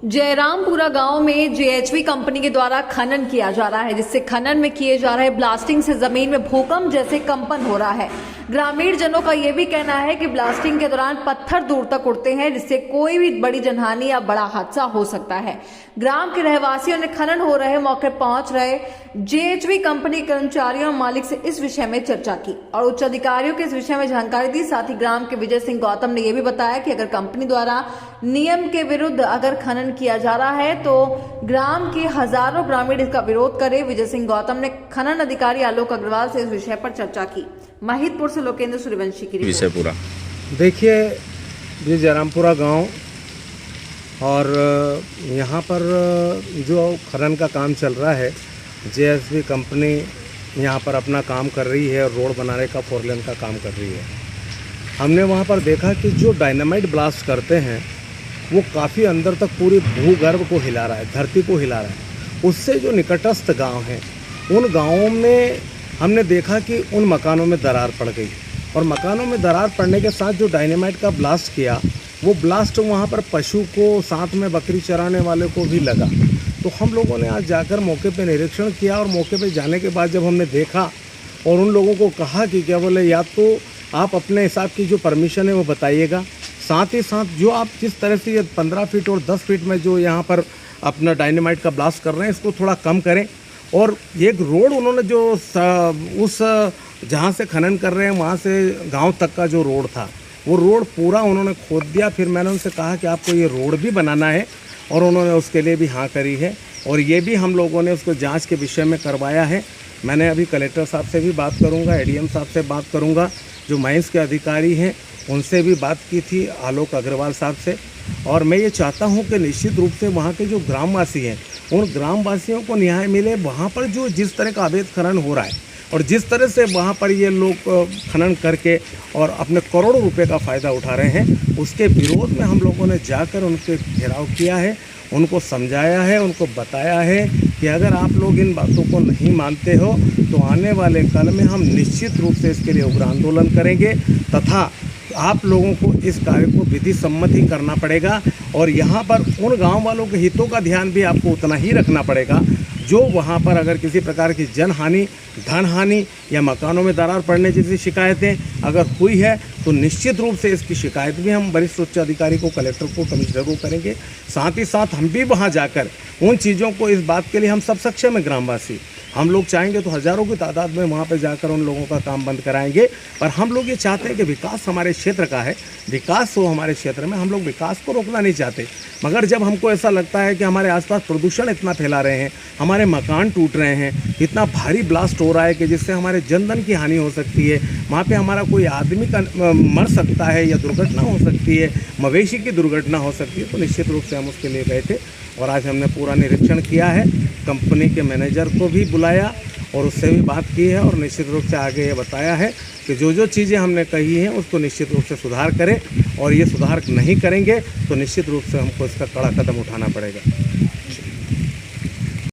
जयरामपुरा गांव में JHV company के द्वारा खनन किया जा रहा है, जिससे खनन में किए जा रहे ब्लास्टिंग से जमीन में भूकंप जैसे कंपन हो रहा है। ग्रामीण जनों का यह भी कहना है कि ब्लास्टिंग के दौरान पत्थर दूर तक उड़ते हैं, जिससे कोई भी बड़ी जनहानि या बड़ा हादसा हो सकता है। ग्राम के रहवासियों ने खनन हो रहे मौके पहुंच रहे जेएचवी कंपनी कर्मचारियों और मालिक से इस विषय में चर्चा की और उच्च अधिकारियों के इस विषय में जानकारी दी। साथ ही ग्राम के विजय सिंह गौतम ने यह भी बताया कि अगर कंपनी द्वारा नियम के विरुद्ध अगर खनन किया जा रहा है तो ग्राम के हजारों ग्रामीण इसका विरोध करे। विजय सिंह गौतम ने खनन अधिकारी आलोक अग्रवाल से इस विषय पर चर्चा की। महिदपुर से लोकेंद्र सूर्यवंशी की विषय पूरा देखिए, ये जयरामपुरा गांव और यहाँ पर जो खनन का काम चल रहा है, जेएचवी कंपनी यहाँ पर अपना काम कर रही है और रोड बनाने का 4 लेन का काम कर रही है। हमने वहाँ पर देखा कि जो डायनामाइट ब्लास्ट करते हैं वो काफ़ी अंदर तक पूरी भूगर्भ को हिला रहा है, धरती को हिला रहा है। उससे जो निकटस्थ गांव हैं उन गांवों में हमने देखा कि उन मकानों में दरार पड़ गई और मकानों में दरार पड़ने के साथ जो डायनामाइट का ब्लास्ट किया वो ब्लास्ट वहाँ पर पशु को, साथ में बकरी चराने वाले को भी लगा। तो हम लोगों ने आज जाकर मौके पे निरीक्षण किया और मौके पे जाने के बाद जब हमने देखा और उन लोगों को कहा कि क्या बोले, या तो आप अपने हिसाब की जो परमिशन है वो बताइएगा, साथ ही साथ जो आप जिस तरह से ये 15 फीट और 10 फीट में जो यहाँ पर अपना डायनामाइट का ब्लास्ट कर रहे हैं इसको थोड़ा कम करें। और एक रोड उन्होंने जो उस जहाँ से खनन कर रहे हैं वहाँ से गांव तक का जो रोड था वो रोड पूरा उन्होंने खोद दिया। फिर मैंने उनसे कहा कि आपको ये रोड भी बनाना है और उन्होंने उसके लिए भी हाँ करी है और ये भी हम लोगों ने उसको जांच के विषय में करवाया है। मैंने अभी कलेक्टर साहब से भी बात करूँगा, एडीएम साहब से बात करूँगा, जो माइंस के अधिकारी हैं उनसे भी बात की थी, आलोक अग्रवाल साहब से। और मैं ये चाहता हूँ कि निश्चित रूप से वहाँ के जो ग्रामवासी हैं उन ग्रामवासियों को न्याय मिले। वहाँ पर जो जिस तरह का अवैध खनन हो रहा है और जिस तरह से वहाँ पर ये लोग खनन करके और अपने करोड़ों रुपए का फ़ायदा उठा रहे हैं, उसके विरोध में हम लोगों ने जाकर उनके घेराव किया है, उनको समझाया है, उनको बताया है कि अगर आप लोग इन बातों को नहीं मानते हो तो आने वाले कल में हम निश्चित रूप से इसके लिए उग्र आंदोलन करेंगे तथा आप लोगों को इस कार्य को विधि सम्मत ही करना पड़ेगा। और यहाँ पर उन गांव वालों के हितों का ध्यान भी आपको उतना ही रखना पड़ेगा जो वहाँ पर अगर किसी प्रकार की जनहानि, धन हानि या मकानों में दरार पड़ने जैसी शिकायतें अगर हुई है तो निश्चित रूप से इसकी शिकायत भी हम वरिष्ठ उच्च अधिकारी को, कलेक्टर को, कमिश्नर को करेंगे। साथ ही साथ हम भी वहाँ जाकर उन चीज़ों को, इस बात के लिए हम सब सक्षम है ग्रामवासी, हम लोग चाहेंगे तो हज़ारों की तादाद में वहाँ पर जाकर उन लोगों का काम बंद कराएंगे। पर हम लोग ये चाहते हैं कि विकास हमारे क्षेत्र का है, विकास हो हमारे क्षेत्र में, हम लोग विकास को रोकना नहीं चाहते। मगर जब हमको ऐसा लगता है कि हमारे आसपास प्रदूषण इतना फैला रहे हैं, हमारे मकान टूट रहे हैं, इतना भारी ब्लास्ट हो रहा है कि जिससे हमारे जनधन की हानि हो सकती है, वहाँ पे हमारा कोई आदमी का मर सकता है या दुर्घटना हो सकती है, मवेशी की दुर्घटना हो सकती है, तो निश्चित रूप से हम उसके लिए गए थे और आज हमने पूरा निरीक्षण किया है। कंपनी के मैनेजर को भी बुलाया और उससे भी बात की है और निश्चित रूप से आगे ये बताया है कि जो चीज़ें हमने कही हैं उसको निश्चित रूप से सुधार करें और ये सुधार नहीं करेंगे तो निश्चित रूप से हमको इसका कड़ा कदम उठाना पड़ेगा।